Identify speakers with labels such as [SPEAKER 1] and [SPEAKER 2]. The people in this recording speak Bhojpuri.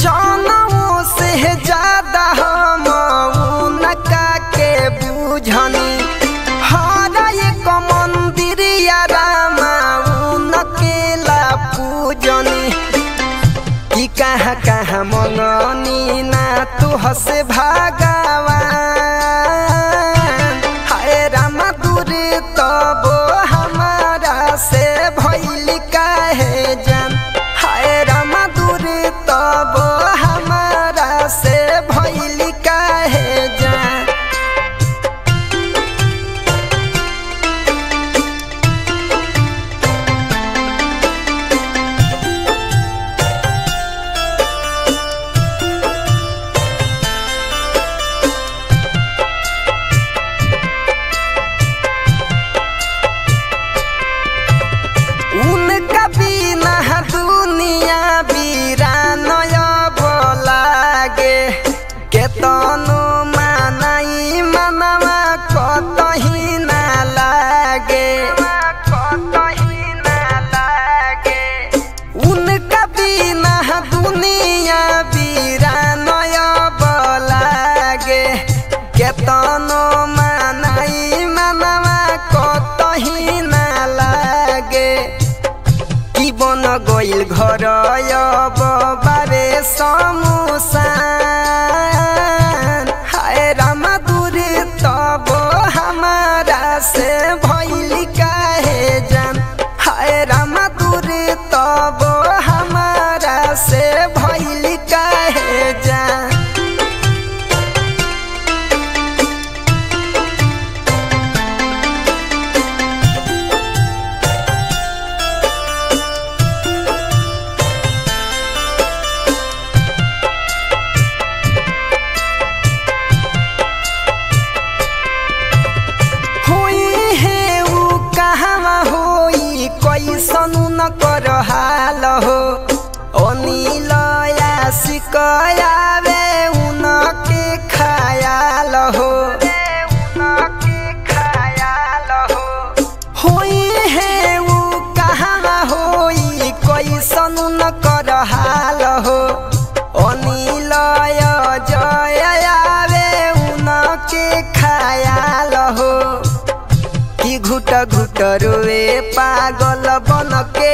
[SPEAKER 1] जानों से ज्यादा हम उनका के बुझनी हर एक मंदिरिया रामा उनके ला पूजनी कि कहाँ कहाँ मंगनी ना तुह से भगवान हाय रामा दूर तब हमारा से भइल काहे जान हाय रामा दूर तब हमारा से भइल काहे जान उनका बिना दुनिया वीरान लागे केतनो मानाई मनवा कतही ना लागे उनका बिना दुनिया वीरान लागे केतनो मानाई मनवा कतही ना लागे बन गइल घर अब बारे समुसान हाय रामा दूर तब हमारा से भइल काहे जान हाय रामा दूर तब हमारा से भइल काहे जान कैसनु न कर हाल हो अनिल आशिकयावे उनके खयाल हो होई है वो कहाँ होई कैसनु न कर हाल हो अनिल जयावे उनके खयाल हो कि घुट घुट रोए पागल बन के